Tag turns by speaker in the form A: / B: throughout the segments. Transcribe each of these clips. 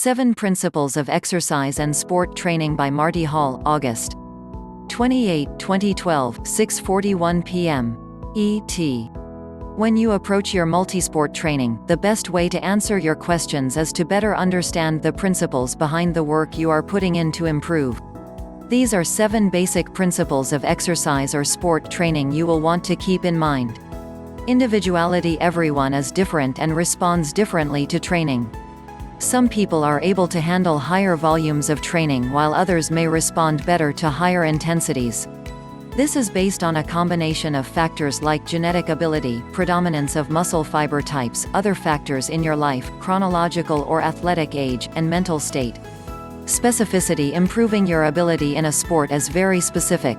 A: 7 Principles of Exercise and Sport Training by Marty Hall, August 28, 2012, 6:41 p.m. ET. When you approach your multisport training, the best way to answer your questions is to better understand the principles behind the work you are putting in to improve. These are 7 basic principles of exercise or sport training you will want to keep in mind. Individuality. Everyone is different and responds differently to training. Some people are able to handle higher volumes of training while others may respond better to higher intensities. This is based on a combination of factors like genetic ability, predominance of muscle fiber types, other factors in your life, chronological or athletic age, and mental state. Specificity. Improving your ability in a sport is very specific.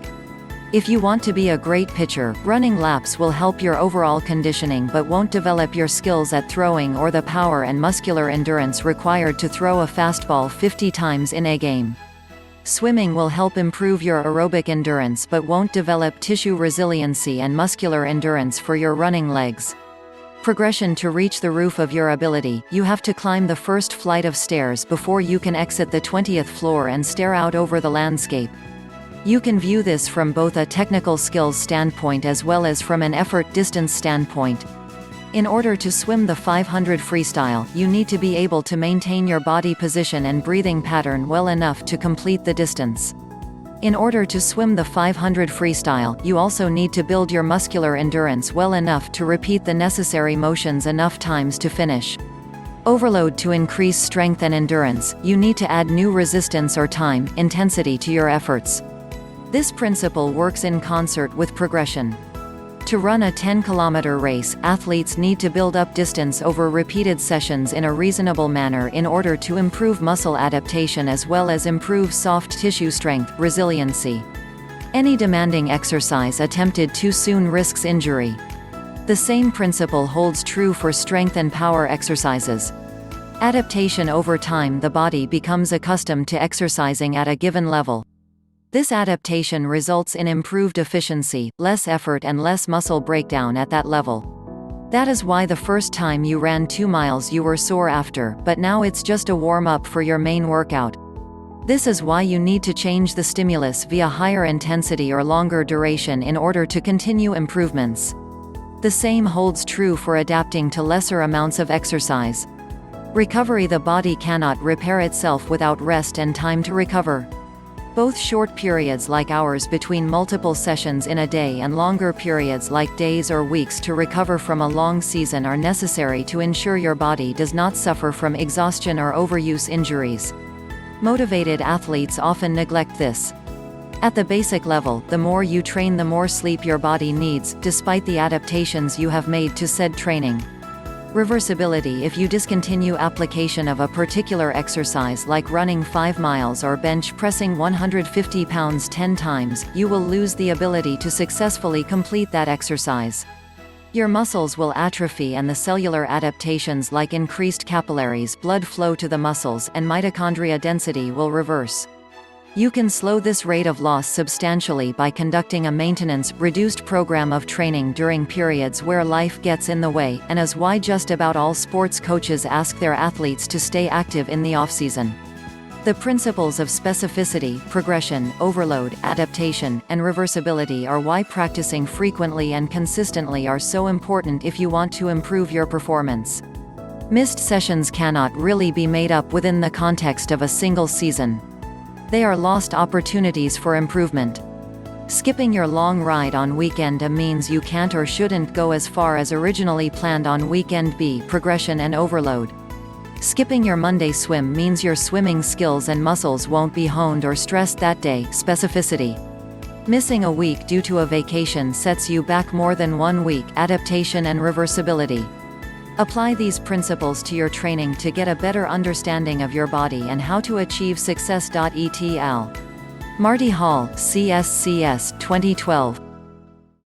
A: If you want to be a great pitcher, running laps will help your overall conditioning but won't develop your skills at throwing or the power and muscular endurance required to throw a fastball 50 times in a game. Swimming will help improve your aerobic endurance but won't develop tissue resiliency and muscular endurance for your running legs. Progression. To reach the roof of your ability, you have to climb the first flight of stairs before you can exit the 20th floor and stare out over the landscape. You can view this from both a technical skills standpoint as well as from an effort-distance standpoint. In order to swim the 500 freestyle, you need to be able to maintain your body position and breathing pattern well enough to complete the distance. In order to swim the 500 freestyle, you also need to build your muscular endurance well enough to repeat the necessary motions enough times to finish. Overload. To increase strength and endurance, you need to add new resistance or time, intensity to your efforts. This principle works in concert with progression. To run a 10-kilometer race, athletes need to build up distance over repeated sessions in a reasonable manner in order to improve muscle adaptation as well as improve soft tissue strength, resiliency. Any demanding exercise attempted too soon risks injury. The same principle holds true for strength and power exercises. Adaptation. Over time, the body becomes accustomed to exercising at a given level. This adaptation results in improved efficiency, less effort and less muscle breakdown at that level. That is why the first time you ran 2 miles you were sore after, but now it's just a warm-up for your main workout. This is why you need to change the stimulus via higher intensity or longer duration in order to continue improvements. The same holds true for adapting to lesser amounts of exercise. Recovery. The body cannot repair itself without rest and time to recover. Both short periods like hours between multiple sessions in a day and longer periods like days or weeks to recover from a long season are necessary to ensure your body does not suffer from exhaustion or overuse injuries. Motivated athletes often neglect this. At the basic level, the more you train the more sleep your body needs, despite the adaptations you have made to said training. Reversibility. If you discontinue application of a particular exercise like running 5 miles or bench pressing 150 pounds 10 times, you will lose the ability to successfully complete that exercise. Your muscles will atrophy and the cellular adaptations like increased capillaries, blood flow to the muscles, and mitochondria density will reverse. You can slow this rate of loss substantially by conducting a maintenance, reduced program of training during periods where life gets in the way, and is why just about all sports coaches ask their athletes to stay active in the off-season. The principles of specificity, progression, overload, adaptation, and reversibility are why practicing frequently and consistently are so important if you want to improve your performance. Missed sessions cannot really be made up within the context of a single season. They are lost opportunities for improvement. Skipping your long ride on weekend A means you can't or shouldn't go as far as originally planned on weekend B. Progression and overload. Skipping your Monday swim means your swimming skills and muscles won't be honed or stressed that day. Specificity. Missing a week due to a vacation sets you back more than 1 week. Adaptation and reversibility. Apply these principles to your training to get a better understanding of your body and how to achieve success. Et al. Marty Hall, CSCS, 2012.